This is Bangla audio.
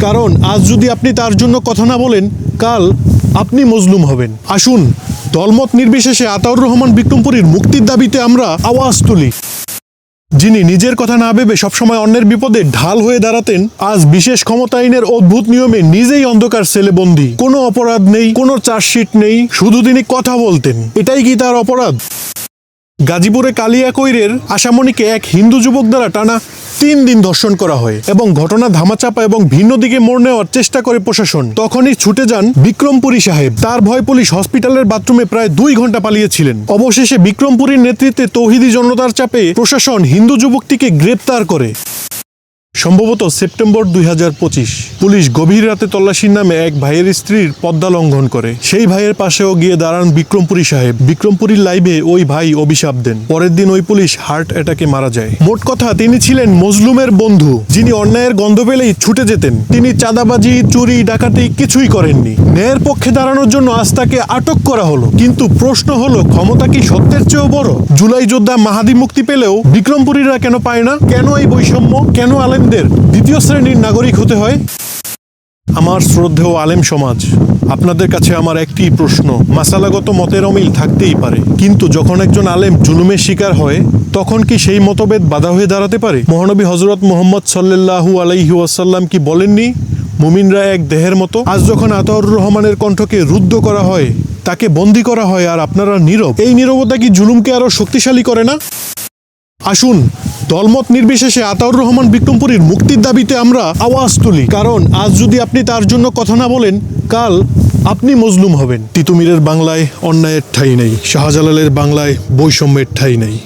কারণ আজ যদি আপনি তার জন্য কথা না বলেন, কাল আপনি মজলুম হবেন। আসুন দলমত নির্বিশেষে আতাউর রহমান বিক্রমপুরীর মুক্তির দাবিতে আমরা আওয়াজ তুলি। যিনি নিজের কথা না ভেবে সবসময় অন্যের বিপদে ঢাল হয়ে দাঁড়াতেন, আজ বিশেষ ক্ষমতা আইনের অদ্ভুত নিয়মে নিজেই অন্ধকার সেলে বন্দী। কোনো অপরাধ নেই, কোনো চার্জশিট নেই, শুধু তিনি কথা বলতেন। এটাই কি তার অপরাধ? গাজীপুরে কালিয়াকৈরের আশামণিকে এক হিন্দু যুবক দ্বারা টানা 3 দিন ধর্ষণ করা হয় এবং ঘটনা ধামাচাপা এবং ভিন্ন দিকে মোড় নেওয়ার চেষ্টা করে প্রশাসন। তখনই ছুটে যান বিক্রমপুরী সাহেব। তার ভয় পুলিশ হসপিটালের বাথরুমে প্রায় 2 ঘন্টা পালিয়েছিলেন। অবশেষে বিক্রমপুরীর নেতৃত্বে তৌহিদি জনতার চাপে প্রশাসন হিন্দু যুবকটিকে গ্রেপ্তার করে। সম্ভবত সেপ্টেম্বর 2025 পুলিশ গভীর রাতে তল্লাশির নামে এক ভাইয়ের স্ত্রীর পদ্মা লঙ্ঘন করে। সেই ভাইয়ের পাশেও গিয়ে দাঁড়ান বিক্রমপুরী সাহেব। বিক্রমপুরীর লাইভে ওই ভাই অভিশাপ দেন। পরের দিন ওই পুলিশ হার্ট অ্যাটাকে মারা যায়। মোট কথা, তিনি ছিলেন মজলুমের বন্ধু, যিনি অন্যায়ের গন্ধ পেলেই ছুটে যেতেন। তিনি চাঁদাবাজি, চুরি, ডাকাতি কিছুই করেননি। ন্যায়ের পক্ষে দাঁড়ানোর জন্য আজ তাকে আটক করা হলো। কিন্তু প্রশ্ন হলো, ক্ষমতা কি সত্যের চেয়েও বড়? জুলাই যোদ্ধা মাহাদি মুক্তি পেলেও বিক্রমপুরীরা কেন পায় না? কেন এই বৈষম্য? কেন আলেমদের দ্বিতীয় শ্রেণীর নাগরিক হতে হয়? আমার শ্রদ্ধেয় আলেম সমাজ, আপনাদের কাছে আমার একটি প্রশ্ন। মাসালাগত মতের অমিল থাকতেই পারে, কিন্তু যখন একজন আলেম জুলুমের শিকার হয়, তখন কি সেই মতভেদ বাধা হয়ে দাঁড়াতে পারে? মহানবী হযরত মুহাম্মদ সাল্লাল্লাহু আলাইহি ওয়াসাল্লাম কি বলেননি, মুমিনরা এক দেহের মতো? আজ যখন আতাউর রহমানের কণ্ঠকে রুদ্ধ করা হয়, তাকে বন্দী করা হয়, আর আপনারা নীরব, এই নীরবতা কি জুলুমকে আরো শক্তিশালী করে না? আসুন দলমত নির্বিশেষে আতাউর রহমান বিক্রমপুরীর মুক্তির দাবিতে আমরা আওয়াজ তুলি। কারণ আজ যদি আপনি তার জন্য কথা না বলেন, কাল আপনি মজলুম হবেন। তিতুমিরের বাংলায় অন্যায়ের ঠাঁই নেই, শাহজালালের বাংলায় বৈষম্যের ঠাঁই নেই।